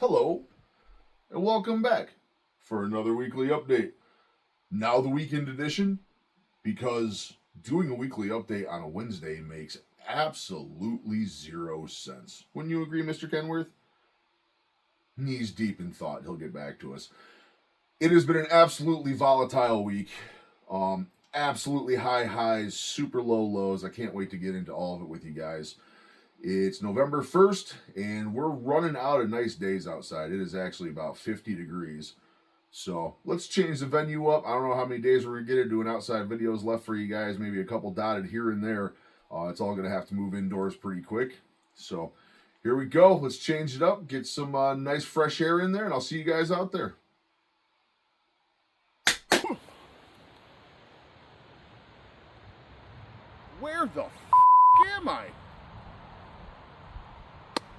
Hello, and welcome back for another weekly update. Now, the weekend edition, because doing a weekly update on a Wednesday makes absolutely zero sense. Wouldn't you agree, Mr. Kenworth? He's deep in thought. He'll get back to us. It has been an absolutely volatile week. Absolutely high highs, super low lows. I can't wait to get into all of it with you guys. It's November 1st, and we're running out of nice days outside. It is actually about 50 degrees. So let's change the venue up. I don't know how many days we're going to get into doing outside videos left for you guys. Maybe a couple dotted here and there. It's all going to have to move indoors pretty quick. So here we go. Let's change it up. Get some nice fresh air in there, and I'll see you guys out there. Where the am I?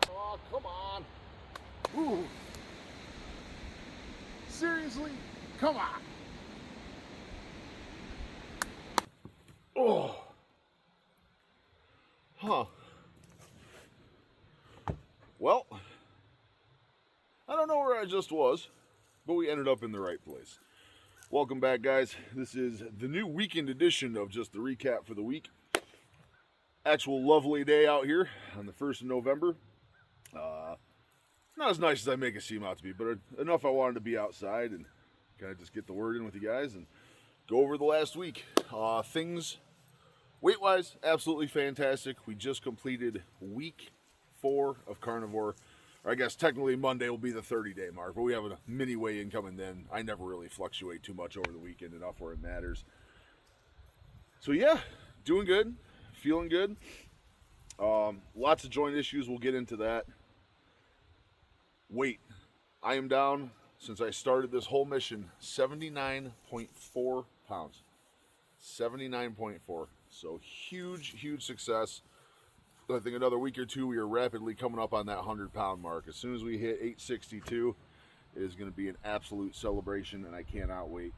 Oh, come on. Ooh. Seriously? Come on. Oh. Huh. Well, I don't know where I just was, but we ended up in the right place. Welcome back, guys. This is the new weekend edition of just the recap for the week. Actual lovely day out here on the 1st of November. Not as nice as I make it seem out to be, but enough I wanted to be outside and kind of just get the word in with you guys and go over the last week. Things, weight-wise, absolutely fantastic. We just completed week 4 of Carnivore. Or I guess technically Monday will be the 30-day mark, but we have a mini weigh-in coming then. I never really fluctuate too much over the weekend, enough where it matters. So yeah, doing good. Feeling good. Lots of joint issues. We'll get into that. Weight. I am down, since I started this whole mission, 79.4 pounds. 79.4. So huge, huge success. I think another week or two, we are rapidly coming up on that 100-pound mark. As soon as we hit 862, it is going to be an absolute celebration, and I cannot wait.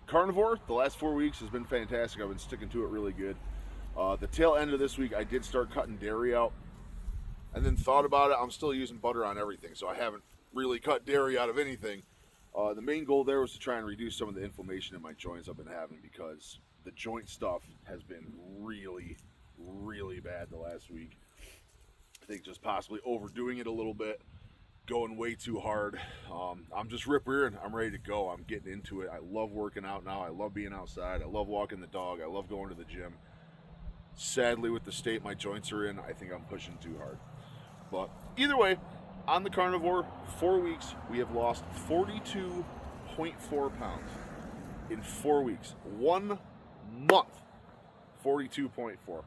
Carnivore, the last 4 weeks has been fantastic. I've been sticking to it really good. The tail end of this week, I did start cutting dairy out, and then thought about it. I'm still using butter on everything, so I haven't really cut dairy out of anything. The main goal there was to try and reduce some of the inflammation in my joints I've been having, because the joint stuff has been really, really bad the last week. I think just possibly overdoing it a little bit. Going way too hard. I'm just rip rearing. I'm ready to go. I'm getting into it. I love working out now. I love being outside. I love walking the dog. I love going to the gym. Sadly, with the state my joints are in, I think I'm pushing too hard. But either way, on the Carnivore, 4 weeks, we have lost 42.4 pounds in 4 weeks. 1 month, 42.4.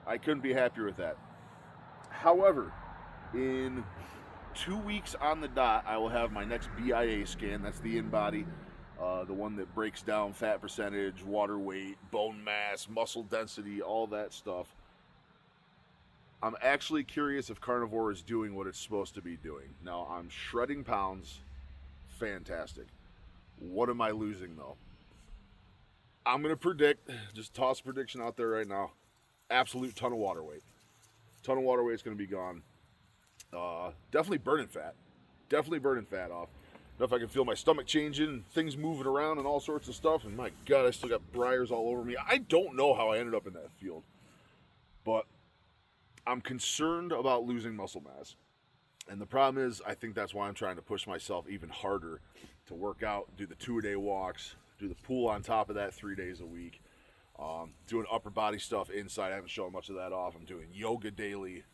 I couldn't be happier with that. However, in 2 weeks on the dot, I will have my next BIA scan. That's the in-body, the one that breaks down fat percentage, water weight, bone mass, muscle density, all that stuff. I'm actually curious if Carnivore is doing what it's supposed to be doing. Now, I'm shredding pounds. Fantastic. What am I losing, though? I'm going to predict, just toss a prediction out there right now, absolute ton of water weight. Ton of water weight's going to be gone. Definitely burning fat. Definitely burning fat off. Enough I can feel my stomach changing, things moving around and all sorts of stuff. And my God, I still got briars all over me. I don't know how I ended up in that field. But I'm concerned about losing muscle mass. And the problem is, I think that's why I'm trying to push myself even harder to work out, do the 2-a-day walks, do the pool on top of that 3 days a week. Doing upper body stuff inside. I haven't shown much of that off. I'm doing yoga daily.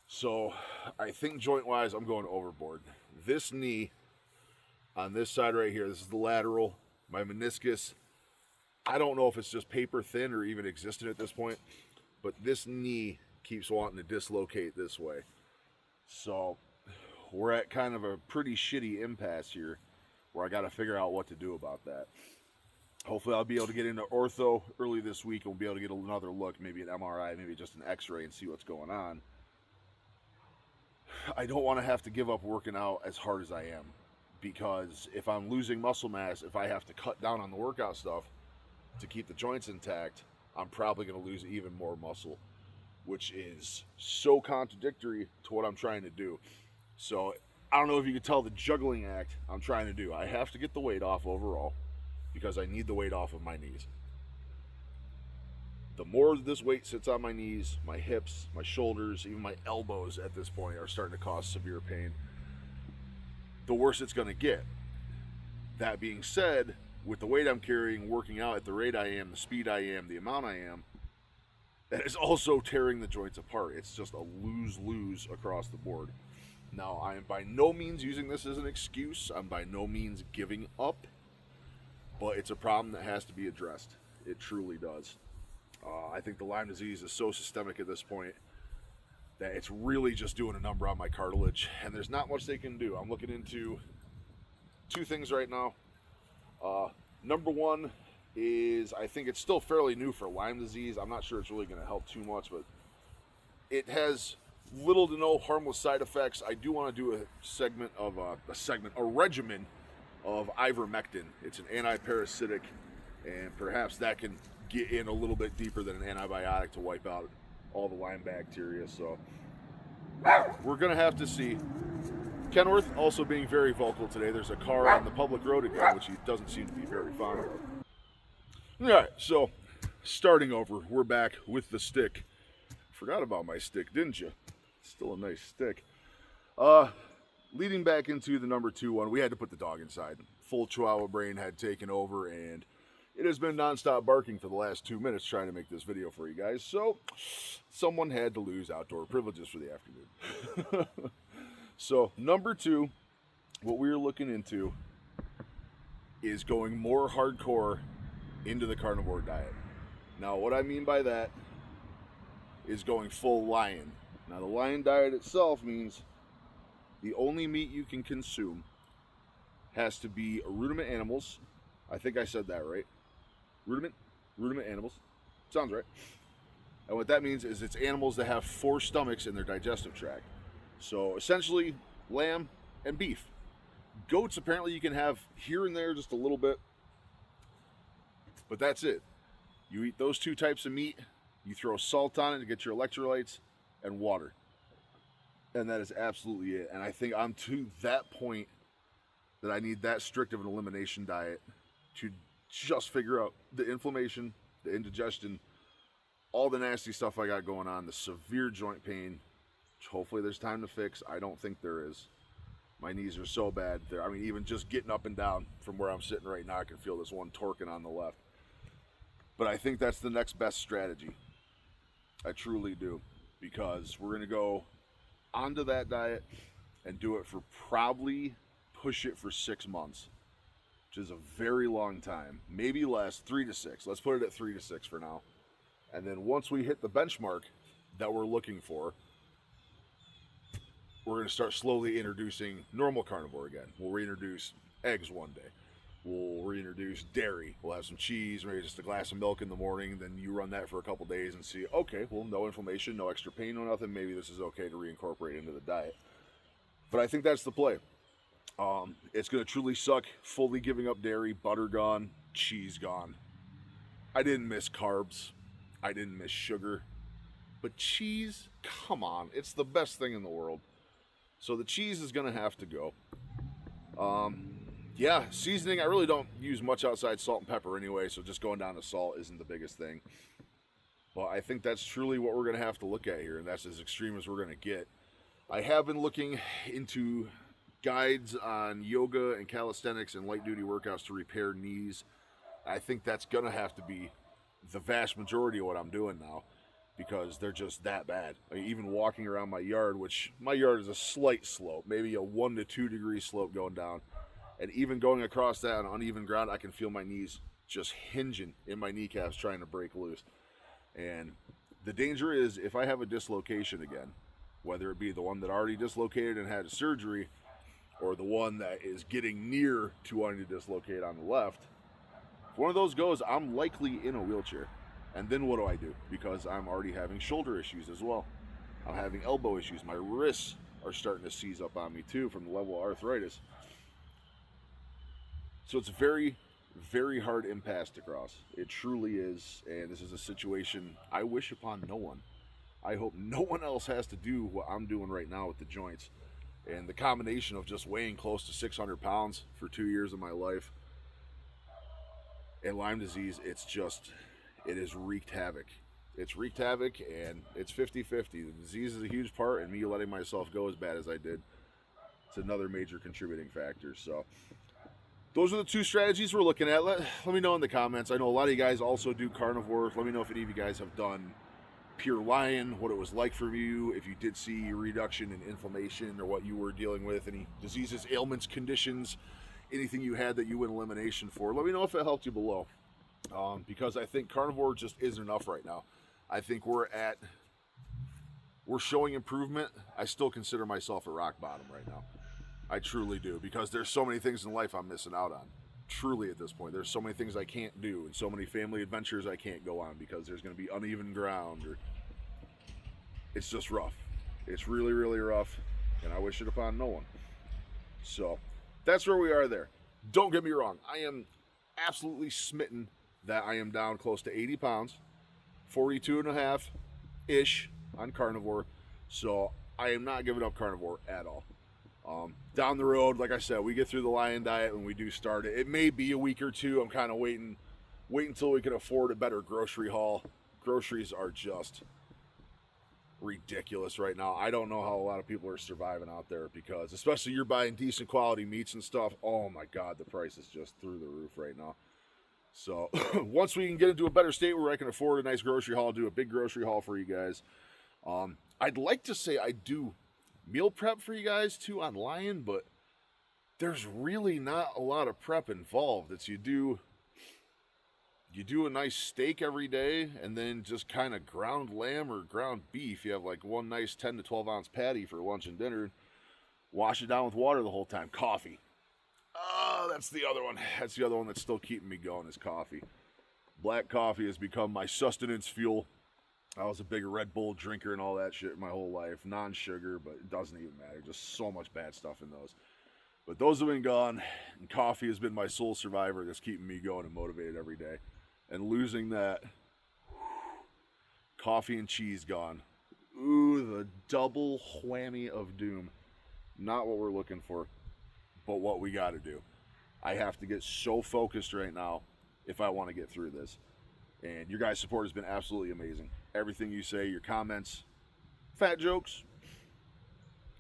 So I think joint-wise, I'm going overboard. This knee on this side right here, this is the lateral, my meniscus. I don't know if it's just paper thin or even existent at this point, but this knee keeps wanting to dislocate this way. So we're at kind of a pretty shitty impasse here where I got to figure out what to do about that. Hopefully I'll be able to get into ortho early this week and we'll be able to get another look, maybe an MRI, maybe just an x-ray and see what's going on. I don't want to have to give up working out as hard as I am, because if I'm losing muscle mass, if I have to cut down on the workout stuff to keep the joints intact, I'm probably going to lose even more muscle. which is so contradictory to what I'm trying to do. So I don't know if you can tell the juggling act I'm trying to do. I have to get the weight off overall because I need the weight off of my knees. The more this weight sits on my knees, my hips, my shoulders, even my elbows at this point are starting to cause severe pain, the worse it's going to get. That being said, with the weight I'm carrying, working out at the rate I am, the speed I am, the amount I am, that is also tearing the joints apart. It's just a lose-lose across the board. Now, I am by no means using this as an excuse. I'm by no means giving up, but it's a problem that has to be addressed. It truly does. I think the Lyme disease is so systemic at this point that it's really just doing a number on my cartilage, and there's not much they can do. I'm looking into two things right now. Number one is, I think it's still fairly new for Lyme disease. I'm not sure it's really going to help too much, but it has little to no harmless side effects. I do want to do a regimen of ivermectin. It's an anti-parasitic, and perhaps that can get in a little bit deeper than an antibiotic to wipe out all the Lyme bacteria. So we're going to have to see. Kenworth also being very vocal today. There's a car on the public road again, which he doesn't seem to be very fond of. All right, so starting over, we're back with the stick. Forgot about my stick, didn't you? Still a nice stick. Leading back into the number 2 one, we had to put the dog inside. Full Chihuahua brain had taken over, and it has been nonstop barking for the last 2 minutes trying to make this video for you guys. So someone had to lose outdoor privileges for the afternoon. So number 2, what we're looking into is going more hardcore into the carnivore diet. Now, what I mean by that is going full lion. Now, the lion diet itself means the only meat you can consume has to be ruminant animals. I think I said that right. Ruminant animals. Sounds right. And what that means is it's animals that have 4 stomachs in their digestive tract. So essentially, lamb and beef. Goats, apparently you can have here and there just a little bit, but that's it. You eat those 2 types of meat, you throw salt on it to get your electrolytes, and water. And that is absolutely it. And I think I'm to that point that I need that strict of an elimination diet to just figure out the inflammation, the indigestion, all the nasty stuff I got going on, the severe joint pain, which hopefully there's time to fix. I don't think there is. My knees are so bad. Even just getting up and down from where I'm sitting right now, I can feel this one torquing on the left. But I think that's the next best strategy. I truly do. Because we're going to go onto that diet and do it for probably push it for 6 months, which is a very long time. Maybe less, 3 to 6. Let's put it at 3 to 6 for now. And then once we hit the benchmark that we're looking for, we're going to start slowly introducing normal carnivore again. We'll reintroduce eggs one day. We'll reintroduce dairy. We'll have some cheese, maybe just a glass of milk in the morning. Then you run that for a couple days and see, okay, well, no inflammation, no extra pain, no nothing. Maybe this is okay to reincorporate into the diet. But I think that's the play. It's going to truly suck fully giving up dairy, butter gone, cheese gone. I didn't miss carbs. I didn't miss sugar. But cheese, come on, it's the best thing in the world. So the cheese is going to have to go. Yeah, seasoning, I really don't use much outside salt and pepper anyway, so just going down to salt isn't the biggest thing. But I think that's truly what we're going to have to look at here, and that's as extreme as we're going to get. I have been looking into guides on yoga and calisthenics and light-duty workouts to repair knees. I think that's going to have to be the vast majority of what I'm doing now, because they're just that bad. Even walking around my yard, which my yard is a slight slope, maybe a 1 to 2 degree slope going down. And even going across that on uneven ground, I can feel my knees just hinging in my kneecaps trying to break loose. And the danger is if I have a dislocation again, whether it be the one that already dislocated and had a surgery, or the one that is getting near to wanting to dislocate on the left, if one of those goes, I'm likely in a wheelchair. And then what do I do? Because I'm already having shoulder issues as well. I'm having elbow issues. My wrists are starting to seize up on me too from the level of arthritis. So it's a very, very hard impasse to cross. It truly is, and this is a situation I wish upon no one. I hope no one else has to do what I'm doing right now with the joints. And the combination of just weighing close to 600 pounds for 2 years of my life and Lyme disease, it has wreaked havoc. It's wreaked havoc, and it's 50-50. The disease is a huge part, and me letting myself go as bad as I did, it's another major contributing factor. So those are the two strategies we're looking at. Let me know in the comments. I know a lot of you guys also do carnivore. Let me know if any of you guys have done pure lion, what it was like for you, if you did see a reduction in inflammation or what you were dealing with, any diseases, ailments, conditions, anything you had that you went elimination for. Let me know if it helped you below, because I think carnivore just isn't enough right now. I think we're showing improvement. I still consider myself at rock bottom right now. I truly do, because there's so many things in life I'm missing out on. Truly, at this point, there's so many things I can't do, and so many family adventures I can't go on because there's going to be uneven ground, or it's just rough. It's really, really rough, and I wish it upon no one. So that's where we are there. Don't get me wrong, I am absolutely smitten that I am down close to 80 pounds, 42 and a half ish on carnivore. So I am not giving up carnivore at all. Down the road, like I said, we get through the lion diet when we do start it. It may be a week or two. I'm kind of waiting until we can afford a better grocery haul. Groceries are just ridiculous right now. I don't know how a lot of people are surviving out there, because especially you're buying decent quality meats and stuff. Oh my God, the price is just through the roof right now. So once we can get into a better state where I can afford a nice grocery haul, do a big grocery haul for you guys. I'd like to say I do meal prep for you guys too on Lion, but there's really not a lot of prep involved. It's you do a nice steak every day, and then just kind of ground lamb or ground beef. You have like one nice 10 to 12 ounce patty for lunch and dinner. Wash it down with water the whole time. Coffee. Oh, that's the other one. That's the other one that's still keeping me going, is coffee. Black coffee has become my sustenance fuel. I was a big Red Bull drinker and all that shit my whole life. Non-sugar, but it doesn't even matter. Just so much bad stuff in those. But those have been gone, and coffee has been my sole survivor that's keeping me going and motivated every day. And losing that, coffee and cheese gone. Ooh, the double whammy of doom. Not what we're looking for, but what we got to do. I have to get so focused right now if I want to get through this. And your guys' support has been absolutely amazing. Everything you say, your comments, fat jokes,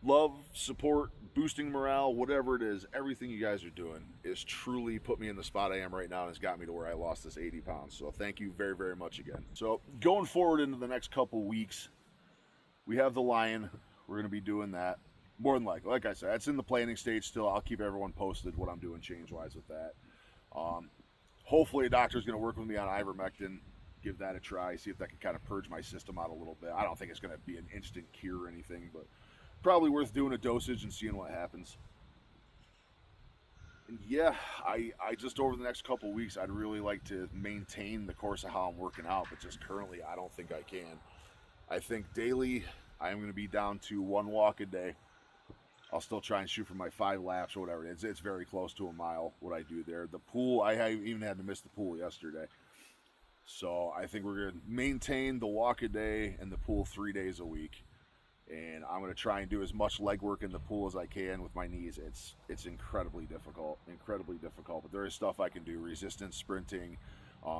love, support, boosting morale, whatever it is, everything you guys are doing is truly put me in the spot I am right now, and has got me to where I lost this 80 pounds. So thank you very, very much again. So going forward into the next couple weeks, we have the Lion. We're going to be doing that. More than likely, like I said, it's in the planning stage still. I'll keep everyone posted what I'm doing change-wise with that. Hopefully a doctor's going to work with me on ivermectin, give that a try, see if that can kind of purge my system out a little bit. I don't think it's going to be an instant cure or anything, but probably worth doing a dosage and seeing what happens. And yeah, I just over the next couple weeks, I'd really like to maintain the course of how I'm working out, but just currently I don't think I can. I think daily I'm going to be down to 1 walk a day. I'll still try and shoot for my 5 laps or whatever. It's very close to a mile what I do there. The pool, I even had to miss the pool yesterday. So I think we're going to maintain the walk a day and the pool 3 days a week. And I'm going to try and do as much leg work in the pool as I can with my knees. It's incredibly difficult, but there is stuff I can do, resistance, sprinting.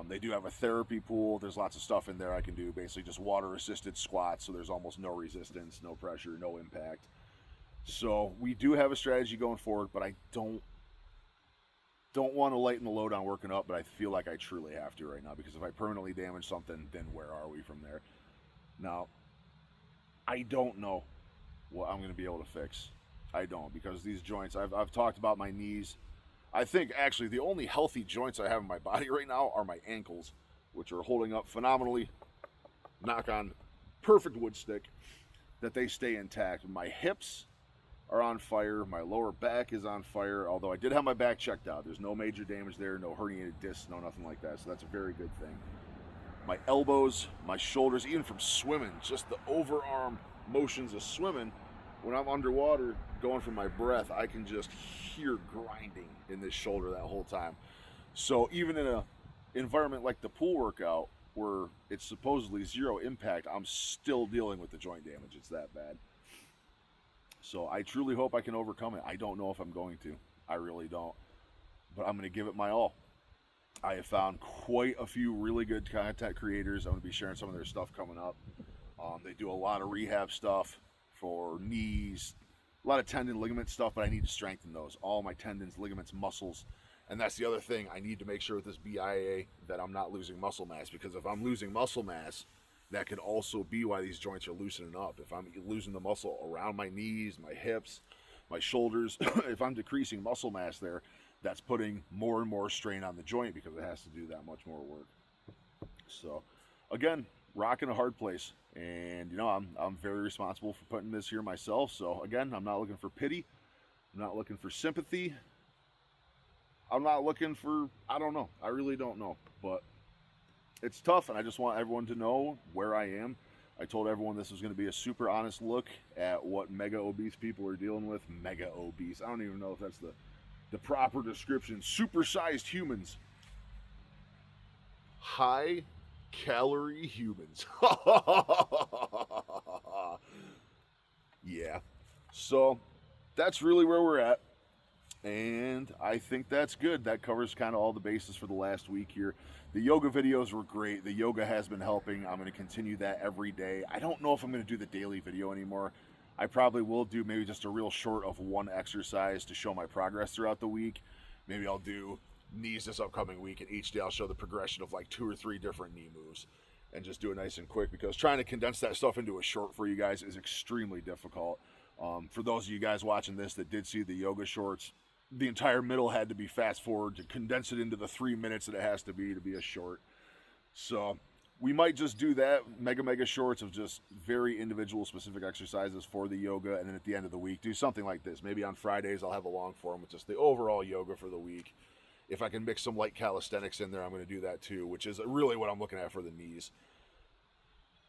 They do have a therapy pool. There's lots of stuff in there I can do, basically just water-assisted squats, so there's almost no resistance, no pressure, no impact. So we do have a strategy going forward, but I don't want to lighten the load on working up, but I feel like I truly have to right now, because if I permanently damage something, then where are we from there? Now, I don't know what I'm going to be able to fix. I don't, because these joints, I've talked about my knees. I think actually the only healthy joints I have in my body right now are my ankles, which are holding up phenomenally. Knock on perfect wood stick that they stay intact. My hips are on fire. My lower back is on fire, although I did have my back checked out. There's no major damage there, no herniated discs, no nothing like that, so that's a very good thing. My elbows, my shoulders, even from swimming, just the overarm motions of swimming, when I'm underwater going for my breath, I can just hear grinding in this shoulder that whole time. So even in an environment like the pool workout, where it's supposedly zero impact, I'm still dealing with the joint damage. It's that bad. So I truly hope I can overcome it. I don't know if I'm going to. I really don't. But I'm going to give it my all. I have found quite a few really good content creators. I'm going to be sharing some of their stuff coming up. They do a lot of rehab stuff for knees, a lot of tendon, ligament stuff, but I need to strengthen those. All my tendons, ligaments, muscles. And that's the other thing. I need to make sure with this BIA that I'm not losing muscle mass, because if I'm losing muscle mass, that could also be why these joints are loosening up. If I'm losing the muscle around my knees, my hips, my shoulders, if I'm decreasing muscle mass there, that's putting more and more strain on the joint because it has to do that much more work. So, again, rocking a hard place. And, you know, I'm very responsible for putting this here myself. So, again, I'm not looking for pity. I'm not looking for sympathy. I'm not looking for, I don't know. I really don't know. But it's tough, and I just want everyone to know where I am. I told everyone this was going to be a super honest look at what mega obese people are dealing with. Mega obese. I don't even know if that's the proper description. Supersized humans. High calorie humans. Yeah. So that's really where we're at. And I think that's good. That covers kind of all the bases for the last week here. The yoga videos were great. The yoga has been helping. I'm going to continue that every day. I don't know if I'm going to do the daily video anymore. I probably will do maybe just a real short of one exercise to show my progress throughout the week. Maybe I'll do knees this upcoming week, and each day I'll show the progression of like 2 or 3 different knee moves and just do it nice and quick, because trying to condense that stuff into a short for you guys is extremely difficult. For those of you guys watching this that did see the yoga shorts, the entire middle had to be fast forward to condense it into the 3 minutes that it has to be a short. So we might just do that, mega shorts of just very individual specific exercises for the yoga, and then at the end of the week do something like this. Maybe on Fridays I'll have a long form with just the overall yoga for the week. If I can mix some light calisthenics in there, I'm going to do that too, which is really what I'm looking at for the knees.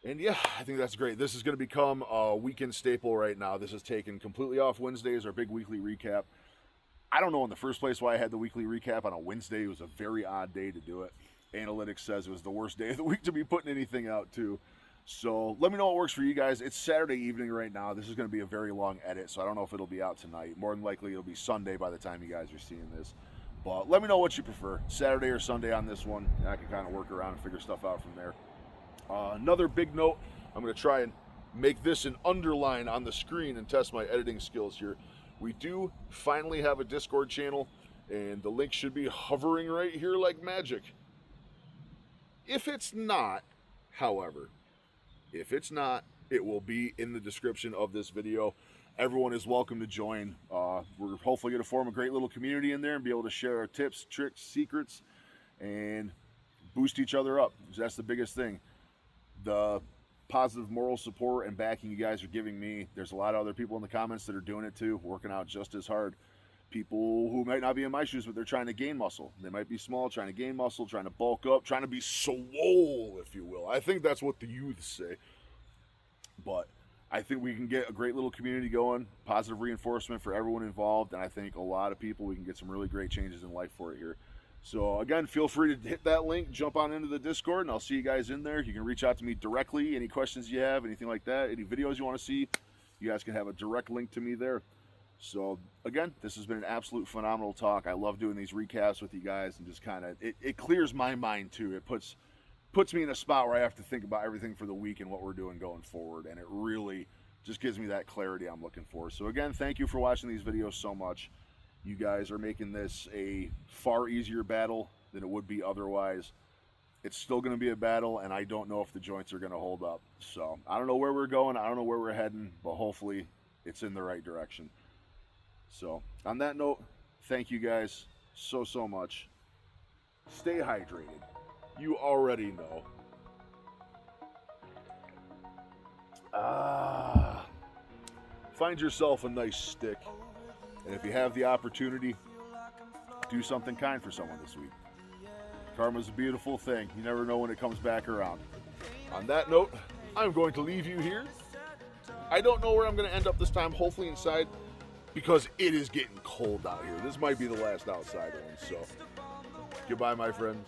And yeah, I think that's great. This is going to become a weekend staple right now. This is taken completely off Wednesdays, our big weekly recap. I don't know in the first place why I had the weekly recap on a Wednesday. It was a very odd day to do it. Analytics says it was the worst day of the week to be putting anything out too. So let me know what works for you guys. It's Saturday evening right now. This is going to be a very long edit, so I don't know if it'll be out tonight. More than likely it'll be Sunday by the time you guys are seeing this. But let me know what you prefer, Saturday or Sunday on this one, and I can kind of work around and figure stuff out from there. Another big note, I'm going to try and make this an underline on the screen and test my editing skills here. We do finally have a Discord channel, and the link should be hovering right here like magic. If it's not, however, it will be in the description of this video. Everyone is welcome to join. We're hopefully going to form a great little community in there and be able to share our tips, tricks, secrets, and boost each other up. That's the biggest thing. The positive moral support and backing you guys are giving me. There's a lot of other people in the comments that are doing it too, working out just as hard. People who might not be in my shoes, but they're trying to gain muscle. They might be small, trying to gain muscle, trying to bulk up, trying to be swole, if you will. I think that's what the youths say. But I think we can get a great little community going, positive reinforcement for everyone involved, and I think a lot of people, we can get some really great changes in life for it here. So again, feel free to hit that link, jump on into the Discord, and I'll see you guys in there. You can reach out to me directly, any questions you have, anything like that, any videos you want to see, you guys can have a direct link to me there. So again, this has been an absolute phenomenal talk. I love doing these recaps with you guys, and just kind of, it clears my mind too. It puts me in a spot where I have to think about everything for the week and what we're doing going forward, and it really just gives me that clarity I'm looking for. So again, thank you for watching these videos so much. You guys are making this a far easier battle than it would be otherwise. It's still going to be a battle, and I don't know if the joints are going to hold up. So I don't know where we're going. I don't know where we're heading, but hopefully it's in the right direction. So on that note, thank you guys so much. Stay hydrated. You already know. Find yourself a nice stick. And if you have the opportunity, do something kind for someone this week. Karma's a beautiful thing. You never know when it comes back around. On that note, I'm going to leave you here. I don't know where I'm going to end up this time, hopefully inside, because it is getting cold out here. This might be the last outside one, so goodbye, my friends.